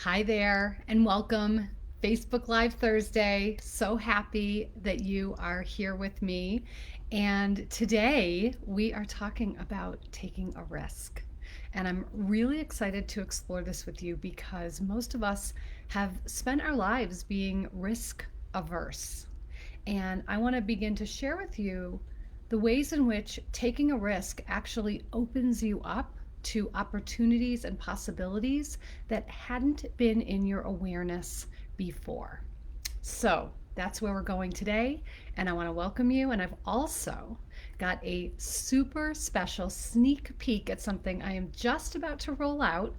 Hi there, and welcome. Facebook Live Thursday. So happy that you are here with me. And today we are talking about taking a risk. And I'm really excited to explore this with you because most of us have spent our lives being risk averse. And I want to begin to share with you the ways in which taking a risk actually opens you up to opportunities and possibilities that hadn't been in your awareness before. So that's where we're going today. And I want to welcome you. And I've also got a super special sneak peek at something I am just about to roll out.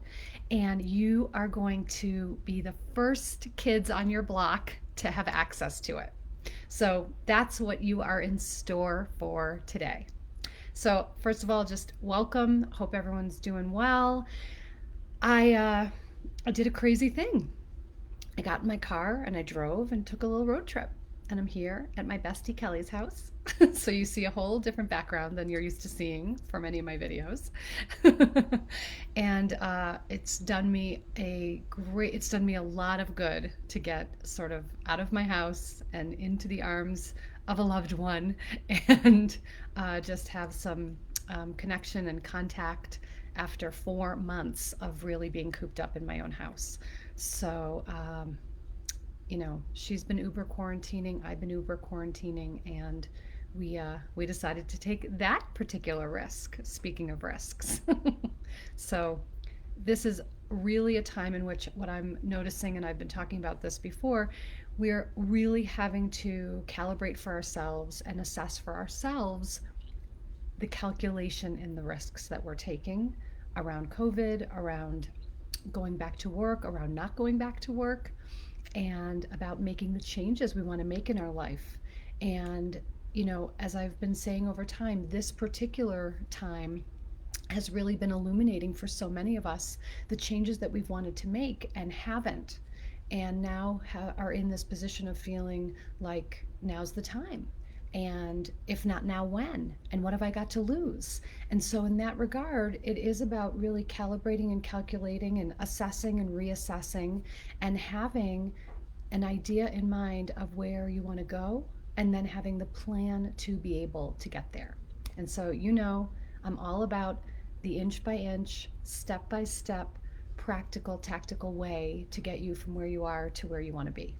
And you are going to be the first kids on your block to have access to it. So that's what you are in store for today. So, first of all, just welcome. Hope everyone's doing well. I did a crazy thing. I got in my car and I drove and took a little road trip. And I'm here at my bestie Kelly's house. So you see a whole different background than you're used to seeing from any of my videos. And it's done me a lot of good to get sort of out of my house and into the arms of a loved one and just have some connection and contact after 4 months of really being cooped up in my own house. So, she's been Uber quarantining, I've been Uber quarantining, and we decided to take that particular risk. Speaking of risks, so this is really a time in which what I'm noticing, and I've been talking about this before, we're really having to calibrate for ourselves and assess for ourselves the calculation in the risks that we're taking around COVID, around going back to work, around not going back to work, and about making the changes we want to make in our life. And, as I've been saying over time, this particular time has really been illuminating for so many of us the changes that we've wanted to make and haven't. And now are in this position of feeling like now's the time. And if not now, when? And what have I got to lose? And so, in that regard, it is about really calibrating and calculating and assessing and reassessing and having an idea in mind of where you want to go and then having the plan to be able to get there. And so, I'm all about the inch by inch, step by step, practical, tactical way to get you from where you are to where you want to be.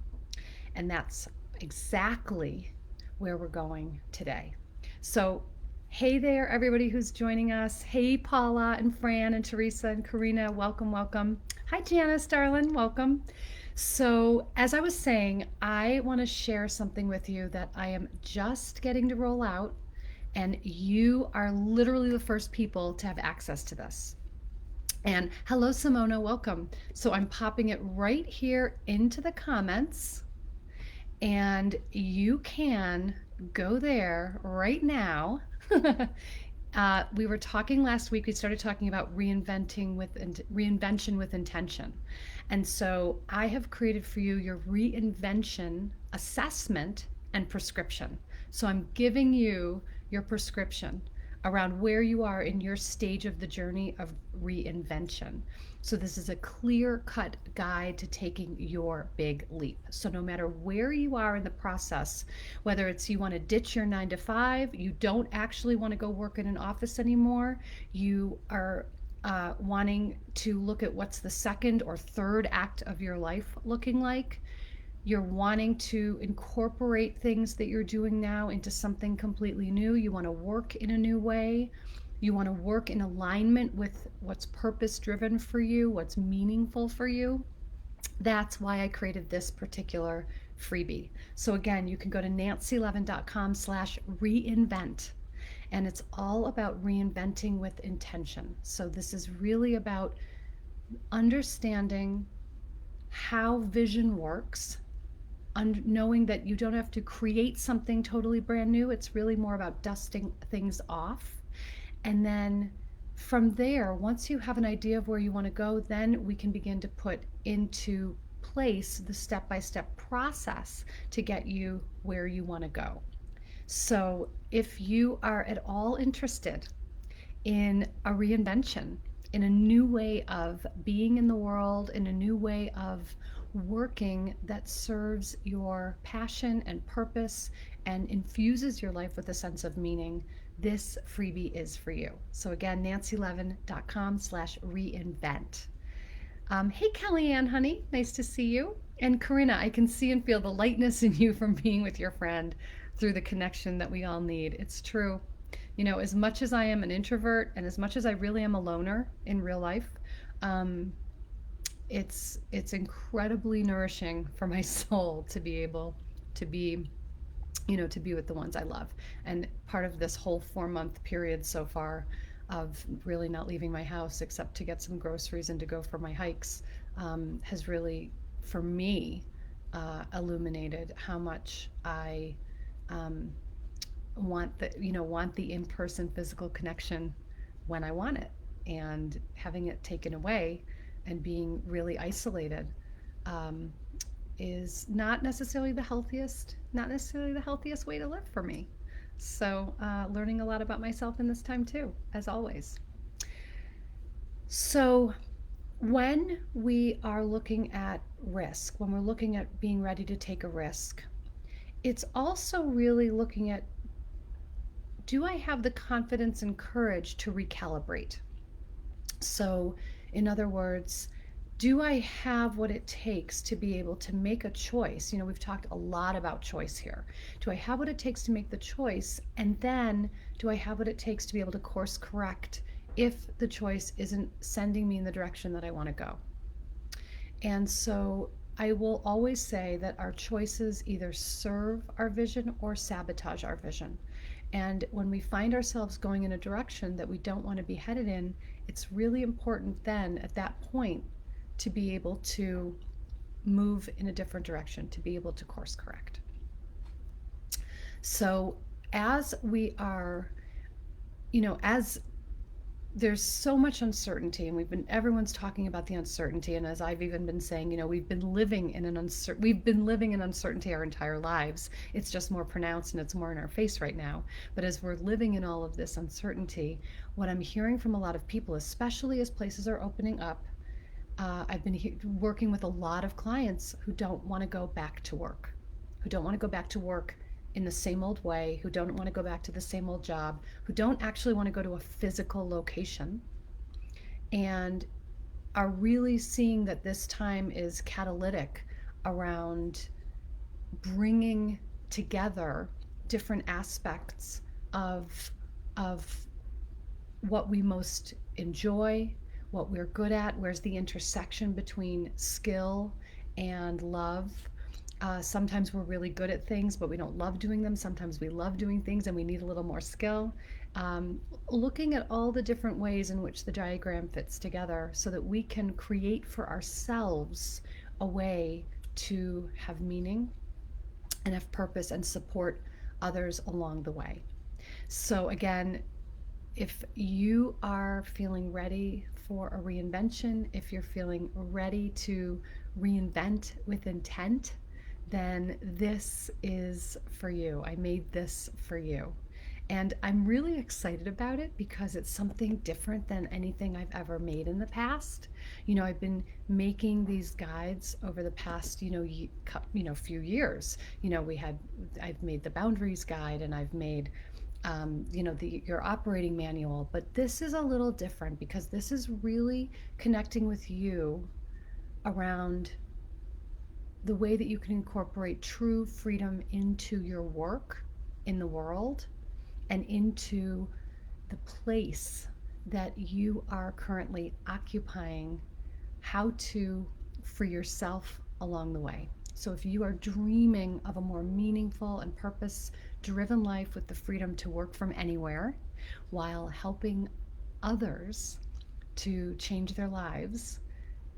And that's exactly where we're going today. So, hey there, everybody who's joining us. Hey, Paula and Fran and Teresa and Karina, welcome, welcome. Hi, Janice, darling, welcome. So, as I was saying, I want to share something with you that I am just getting to roll out, and you are literally the first people to have access to this. And hello, Simona, welcome. So, I'm popping it right here into the comments, and you can go there right now. We were talking last week, we started talking about reinvention with intention. And so I have created for you your reinvention assessment and prescription. So I'm giving you your prescription around where you are in your stage of the journey of reinvention. So this is a clear-cut guide to taking your big leap. So no matter where you are in the process, whether it's you want to ditch your 9 to 5, you don't actually want to go work in an office anymore, you are wanting to look at what's the second or third act of your life looking like, you're wanting to incorporate things that you're doing now into something completely new, you want to work in a new way, you want to work in alignment with what's purpose driven for you, what's meaningful for you. That's why I created this particular freebie. So again, you can go to nancylevin.com/reinvent, and it's all about reinventing with intention. So this is really about understanding how vision works, knowing that you don't have to create something totally brand new. It's really more about dusting things off. And then from there, once you have an idea of where you want to go, then we can begin to put into place the step-by-step process to get you where you want to go. So if you are at all interested in a reinvention, in a new way of being in the world, in a new way of working that serves your passion and purpose and infuses your life with a sense of meaning, this freebie is for you. So again, nancylevin.com/reinvent. Hey, Kellyanne, honey, nice to see you. And Corinna, I can see and feel the lightness in you from being with your friend through the connection that we all need. It's true. You know, as much as I am an introvert and as much as I really am a loner in real life, um, it's incredibly nourishing for my soul to be able to be, to be with the ones I love. And part of this whole 4 month period so far of really not leaving my house except to get some groceries and to go for my hikes has really, for me, illuminated how much I um, want the in-person physical connection when I want it, and having it taken away and being really isolated um, is not necessarily the healthiest way to live for me. So, learning a lot about myself in this time too, as always. So, when we are looking at risk, when we're looking at being ready to take a risk, it's also really looking at, do I have the confidence and courage to recalibrate? So, in other words, do I have what it takes to be able to make a choice? You know, we've talked a lot about choice here. Do I have what it takes to make the choice? And then do I have what it takes to be able to course correct if the choice isn't sending me in the direction that I want to go? And so I will always say that our choices either serve our vision or sabotage our vision. And when we find ourselves going in a direction that we don't want to be headed in, it's really important then at that point to be able to move in a different direction, to be able to course correct. So as we are, as there's so much uncertainty, and everyone's talking about the uncertainty, and as I've even been saying, we've been living in uncertainty our entire lives. It's just more pronounced and it's more in our face right now. But as we're living in all of this uncertainty, what I'm hearing from a lot of people, especially as places are opening up, I've been working with a lot of clients who don't want to go back to work, in the same old way, who don't want to go back to the same old job, who don't actually want to go to a physical location, and are really seeing that this time is catalytic around bringing together different aspects of what we most enjoy, what we're good at, where's the intersection between skill and love. Sometimes we're really good at things, but we don't love doing them. Sometimes we love doing things and we need a little more skill. Looking at all the different ways in which the diagram fits together so that we can create for ourselves a way to have meaning and have purpose and support others along the way. So again, if you are feeling ready for a reinvention, if you're feeling ready to reinvent with intent, then this is for you. I made this for you. And I'm really excited about it because it's something different than anything I've ever made in the past. I've been making these guides over the past, few years. I've made the boundaries guide, and I've made your operating manual, but this is a little different because this is really connecting with you around the way that you can incorporate true freedom into your work in the world and into the place that you are currently occupying, how to free yourself along the way. So if you are dreaming of a more meaningful and purpose-driven life with the freedom to work from anywhere while helping others to change their lives,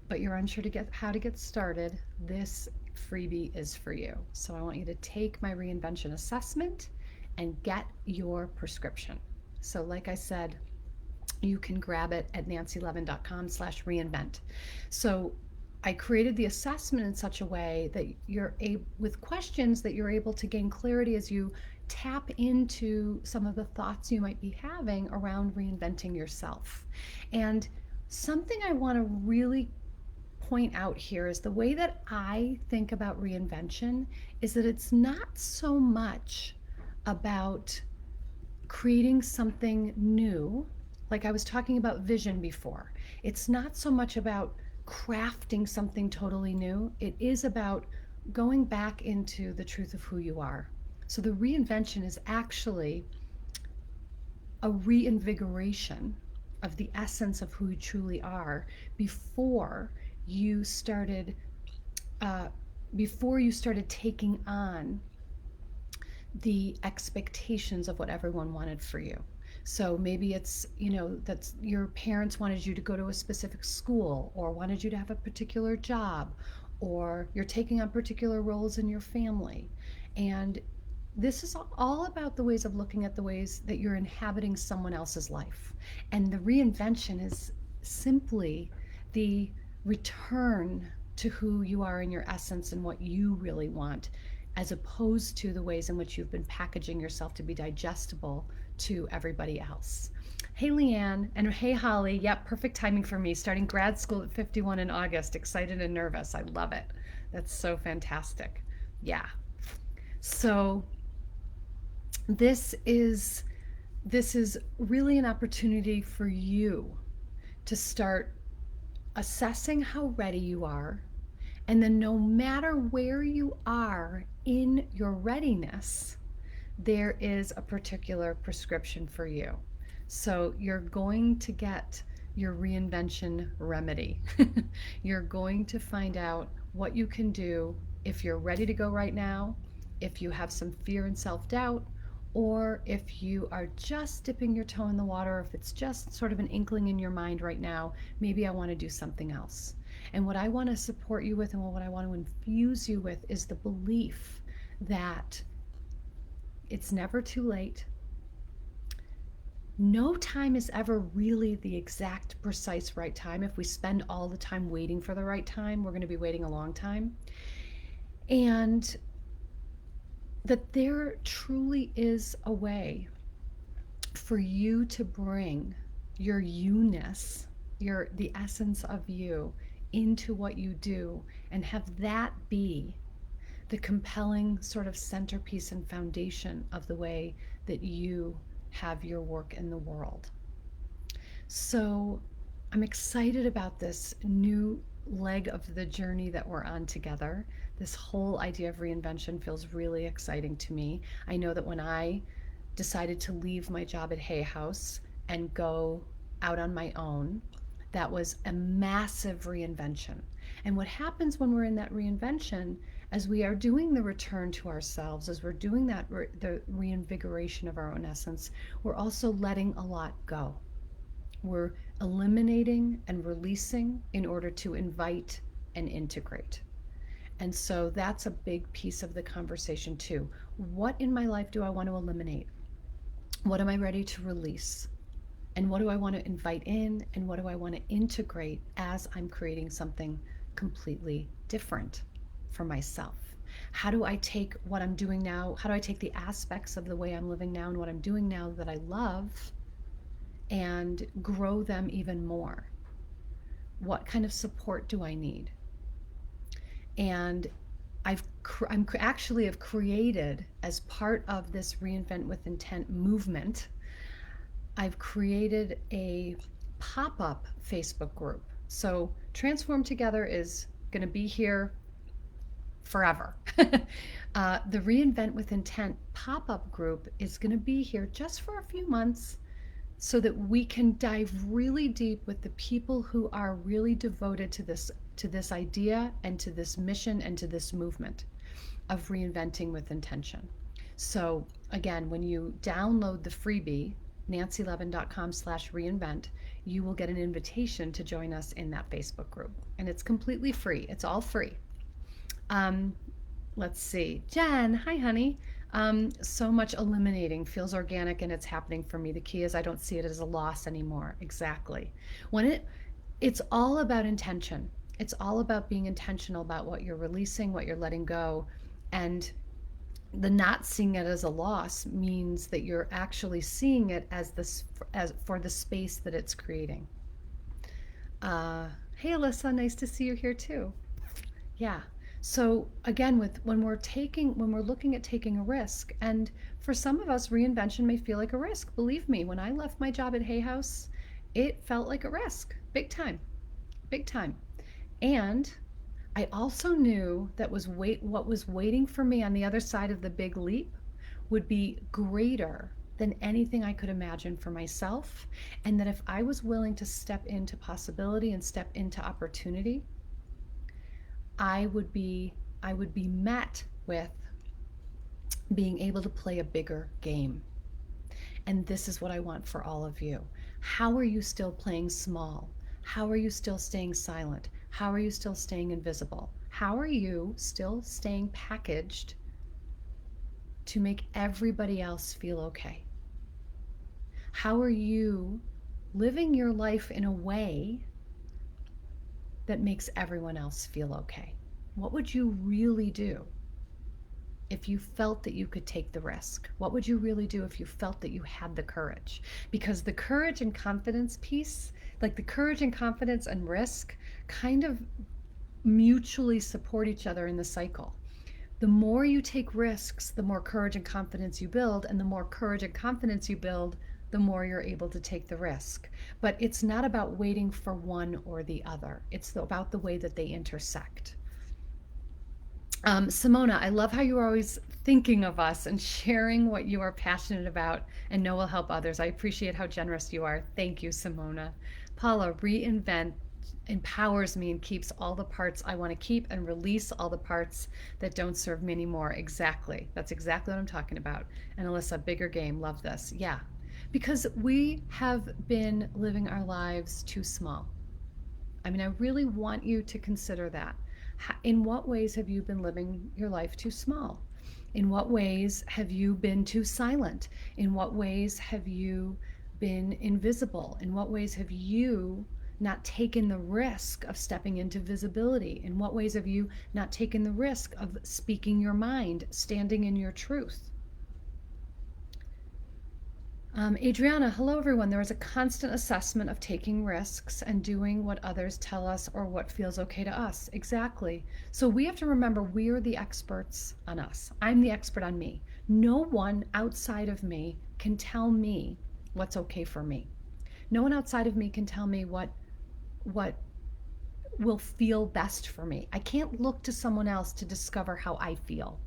but you're unsure how to get started, this freebie is for you. So I want you to take my reinvention assessment and get your prescription. So like I said, you can grab it at nancylevin.com/reinvent. So I created the assessment in such a way that with questions that you're able to gain clarity as you tap into some of the thoughts you might be having around reinventing yourself. And something I want to really point out here is the way that I think about reinvention is that it's not so much about creating something new. Like I was talking about vision before. It's not so much about crafting something totally new. It is about going back into the truth of who you are. So the reinvention is actually a reinvigoration of the essence of who you truly are before you started uh, before you started taking on the expectations of what everyone wanted for you. So maybe it's, that's your parents wanted you to go to a specific school or wanted you to have a particular job, or you're taking on particular roles in your family. And this is all about the ways of looking at the ways that you're inhabiting someone else's life. And the reinvention is simply the return to who you are in your essence and what you really want, as opposed to the ways in which you've been packaging yourself to be digestible to everybody else. Hey, Leanne, and hey, Holly. Yep, perfect timing for me. Starting grad school at 51 in August. Excited and nervous. I love it. That's so fantastic. Yeah. So this is this is really an opportunity for you to start assessing how ready you are. And then, no matter where you are in your readiness, there is a particular prescription for you. So, you're going to get your reinvention remedy. You're going to find out what you can do if you're ready to go right now, if you have some fear and self doubt, or if you are just dipping your toe in the water, if it's just sort of an inkling in your mind right now, maybe I want to do something else. And what I want to support you with and what I want to infuse you with is the belief that it's never too late. No time is ever really the exact, precise right time. If we spend all the time waiting for the right time, we're going to be waiting a long time. And that there truly is a way for you to bring your you-ness, the essence of you, into what you do, and have that be the compelling sort of centerpiece and foundation of the way that you have your work in the world. So I'm excited about this new leg of the journey that we're on together. This whole idea of reinvention feels really exciting to me. I know that when I decided to leave my job at Hay House and go out on my own, that was a massive reinvention. And what happens when we're in that reinvention, as we are doing the return to ourselves, as we're doing that the reinvigoration of our own essence, we're also letting a lot go. We're eliminating and releasing in order to invite and integrate. And so that's a big piece of the conversation too. What in my life do I want to eliminate? What am I ready to release? And what do I want to invite in? And what do I want to integrate as I'm creating something completely different for myself? How do I take what I'm doing now? How do I take the aspects of the way I'm living now and what I'm doing now that I love and grow them even more? What kind of support do I need? And I'm actually have created, as part of this Reinvent with Intent movement, I've created a pop-up Facebook group. So Transform Together is going to be here forever. The Reinvent with Intent pop-up group is going to be here just for a few months so that we can dive really deep with the people who are really devoted to this idea and to this mission and to this movement of reinventing with intention. So again, when you download the freebie, nancylevin.com/reinvent, you will get an invitation to join us in that Facebook group. And it's completely free. It's all free. Let's see. Jen, hi, honey. So much eliminating feels organic and it's happening for me. The key is I don't see it as a loss anymore. Exactly. It's all about intention. It's all about being intentional about what you're releasing, what you're letting go. And the not seeing it as a loss means that you're actually seeing it as for the space that it's creating. Uh, hey, Alyssa, nice to see you here too. Yeah. So again, with when we're looking at taking a risk, and for some of us, reinvention may feel like a risk. Believe me, when I left my job at Hay House, it felt like a risk, big time, big time. And I also knew that what was waiting for me on the other side of the big leap would be greater than anything I could imagine for myself, and that if I was willing to step into possibility and step into opportunity, I would be I would be met with being able to play a bigger game. And this is what I want for all of you. How are you still playing small? How are you still staying silent? How are you still staying invisible? How are you still staying packaged to make everybody else feel okay? How are you living your life in a way that makes everyone else feel okay? What would you really do if you felt that you could take the risk? What would you really do if you felt that you had the courage? Because the courage and confidence piece, like the courage and confidence and risk, kind of mutually support each other in the cycle. The more you take risks, the more courage and confidence you build, and the more courage and confidence you build, the more you're able to take the risk. But it's not about waiting for one or the other, it's about the way that they intersect. Simona, I love how you are always thinking of us and sharing what you are passionate about and know will help others. I appreciate how generous you are. Thank you, Simona. Paula, reinvent empowers me and keeps all the parts I want to keep and release all the parts that don't serve me anymore. Exactly. That's exactly what I'm talking about. And Alyssa, bigger game. Love this. Yeah. Because we have been living our lives too small. I mean, I really want you to consider that. In what ways have you been living your life too small? In what ways have you been too silent? In what ways have you been invisible? In what ways have you not taken the risk of stepping into visibility? In what ways have you not taken the risk of speaking your mind, standing in your truth? Adriana, hello everyone. There is a constant assessment of taking risks and doing what others tell us or what feels okay to us. Exactly. So we have to remember we are the experts on us. I'm the expert on me. No one outside of me can tell me what's okay for me. No one outside of me can tell me what will feel best for me. I can't look to someone else to discover how I feel.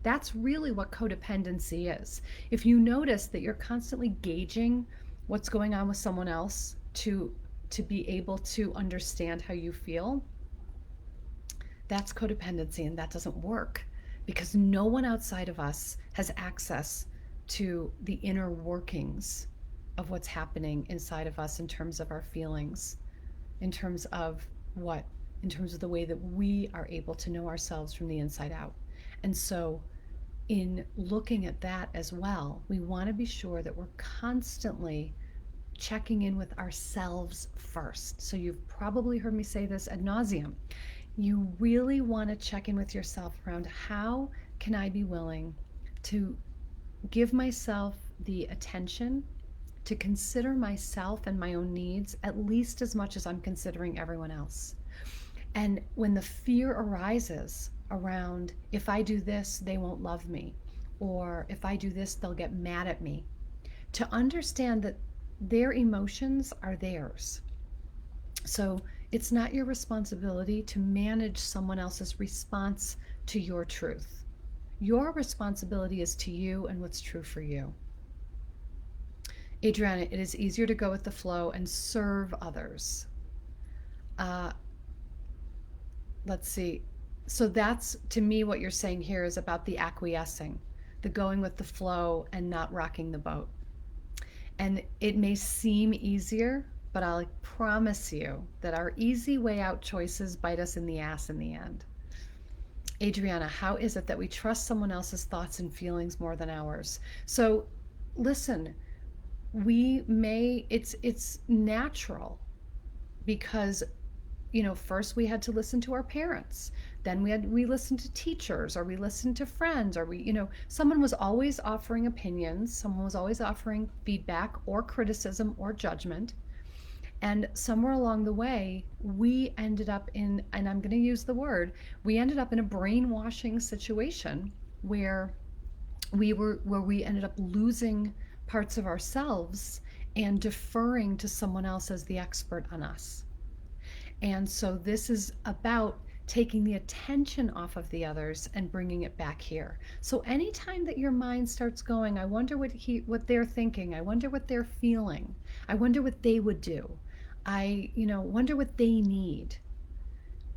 That's really what codependency is. If you notice that you're constantly gauging what's going on with someone else to be able to understand how you feel, that's codependency, and that doesn't work because no one outside of us has access to the inner workings of what's happening inside of us in terms of our feelings, in terms of what in terms of the way that we are able to know ourselves from the inside out. And so in looking at that as well, we want to be sure that we're constantly checking in with ourselves first. So you've probably heard me say this ad nauseum. You really want to check in with yourself around how can I be willing to give myself the attention to consider myself and my own needs at least as much as I'm considering everyone else. And when the fear arises around, if I do this, they won't love me, or if I do this, they'll get mad at me, to understand that their emotions are theirs. So it's not your responsibility to manage someone else's response to your truth. Your responsibility is to you and what's true for you. Adriana, it is easier to go with the flow and serve others. Uh, let's see. So that's, to me, what you're saying here is about the acquiescing, the going with the flow and not rocking the boat. And it may seem easier, but I'll promise you that our easy way out choices bite us in the ass in the end. Adriana, how is it that we trust someone else's thoughts and feelings more than ours? So listen, it's natural because first we had to listen to our parents, then we listened to teachers, or we listened to friends, or someone was always offering opinions, someone was always offering feedback or criticism or judgment. And somewhere along the way, we ended up in, and I'm going to use the word, we ended up in a brainwashing situation where we ended up losing parts of ourselves and deferring to someone else as the expert on us. And so this is about taking the attention off of the others and bringing it back here. So anytime that your mind starts going, I wonder what they're thinking, I wonder what they're feeling, I wonder what they would do, I wonder what they need.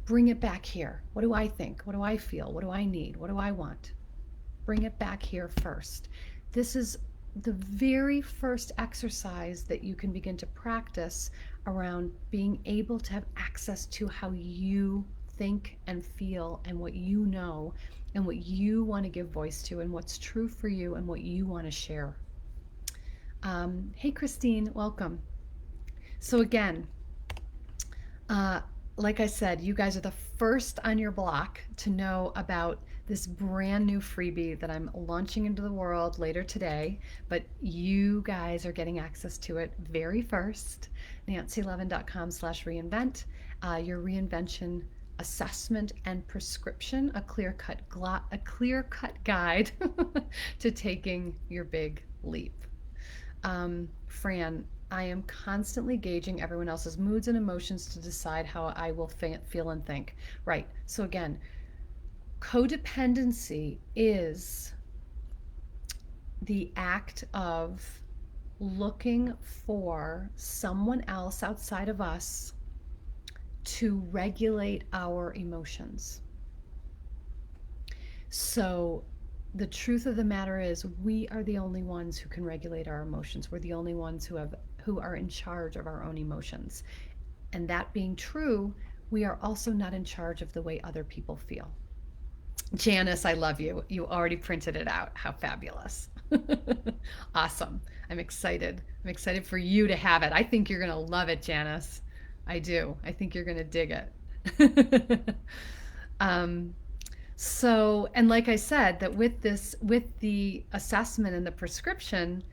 Bring it back here. What do I think? What do I feel? What do I need? What do I want? Bring it back here first. This is the very first exercise that you can begin to practice around being able to have access to how you think and feel and what you know and what you want to give voice to and what's true for you and what you want to share. Hey, Christine, welcome. So, again, uh, like I said, you guys are the first on your block to know about this brand new freebie that I'm launching into the world later today, but you guys are getting access to it very first. NancyLevin.com/reinvent. Your reinvention assessment and prescription, a clear-cut guide to taking your big leap. Fran, I am constantly gauging everyone else's moods and emotions to decide how I will feel and think. Right. So, again, codependency is the act of looking for someone else outside of us to regulate our emotions. So, the truth of the matter is we are the only ones who can regulate our emotions. We're the only ones who are in charge of our own emotions. And that being true, we are also not in charge of the way other people feel. Janice, I love you. You already printed it out. How fabulous. Awesome. I'm excited. I'm excited for you to have it. I think you're going to love it, Janice. I do. I think you're going to dig it. um, so, and like I said, that with the assessment and the prescription,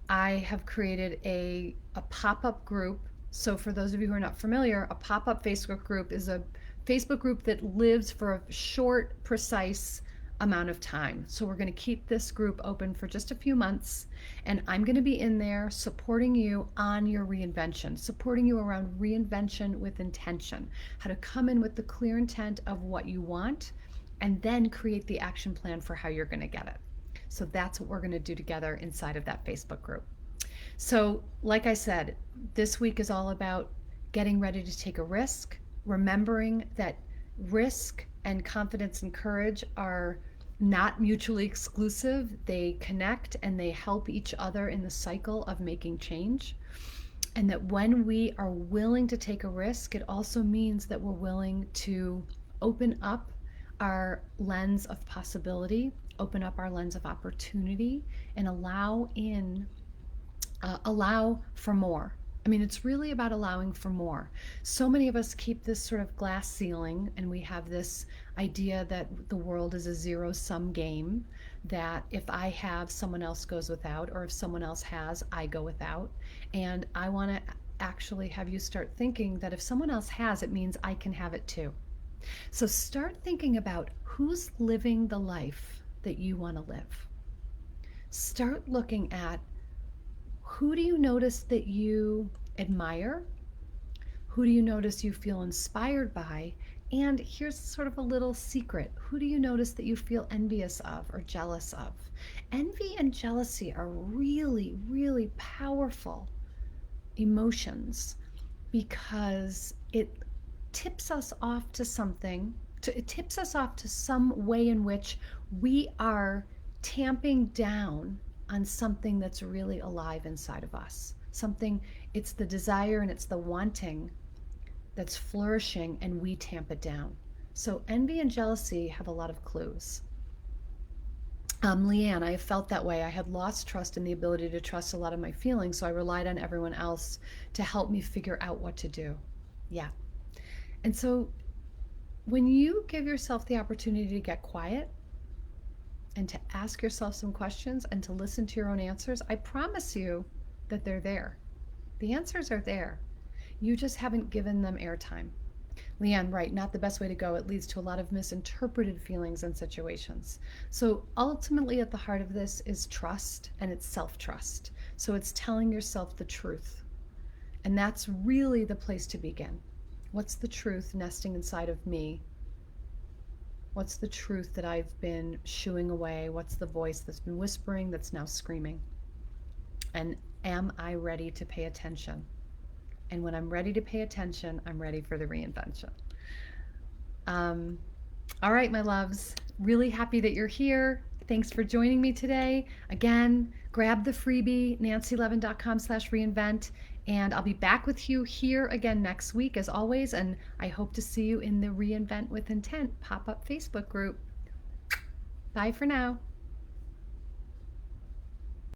I have created a pop-up group. So for those of you who are not familiar, a pop-up Facebook group is a Facebook group that lives for a short, precise amount of time. So we're going to keep this group open for just a few months, and I'm going to be in there supporting you on your reinvention, supporting you around reinvention with intention, how to come in with the clear intent of what you want, and then create the action plan for how you're going to get it. So that's what we're going to do together inside of that Facebook group. So, like I said, this week is all about getting ready to take a risk, remembering that risk and confidence and courage are not mutually exclusive. They connect and they help each other in the cycle of making change. And that when we are willing to take a risk, it also means that we're willing to open up our lens of possibility, open up our lens of opportunity, and allow for more. I mean, it's really about allowing for more. So many of us keep this sort of glass ceiling, and we have this idea that the world is a zero-sum game, that if I have, someone else goes without, or if someone else has, I go without. And I want to actually have you start thinking that if someone else has, it means I can have it too. So start thinking about who's living the life that you want to live. Start looking at who do you notice that you admire? Who do you notice you feel inspired by? And here's sort of a little secret. Who do you notice that you feel envious of or jealous of? Envy and jealousy are really, really powerful emotions because it tips us off to something. It tips us off to some way in which we are tamping down on something that's really alive inside of us. Something, it's the desire and it's the wanting that's flourishing, and we tamp it down. So envy and jealousy have a lot of clues. Leanne, I have felt that way. I had lost trust in the ability to trust a lot of my feelings, so I relied on everyone else to help me figure out what to do. Yeah. And so when you give yourself the opportunity to get quiet and to ask yourself some questions and to listen to your own answers, I promise you that they're there. The answers are there. You just haven't given them airtime. Leanne, right, not the best way to go. It leads to a lot of misinterpreted feelings and situations. So ultimately, at the heart of this is trust, and it's self trust. So it's telling yourself the truth. And that's really the place to begin. What's the truth nesting inside of me? What's the truth that I've been shooing away? What's the voice that's been whispering that's now screaming? And am I ready to pay attention? And when I'm ready to pay attention, I'm ready for the reinvention. Um, all right, my loves. Really happy that you're here. Thanks for joining me today. Again, grab the freebie, nancylevin.com/reinvent. And I'll be back with you here again next week, as always. And I hope to see you in the Reinvent with Intent pop up Facebook group. Bye for now.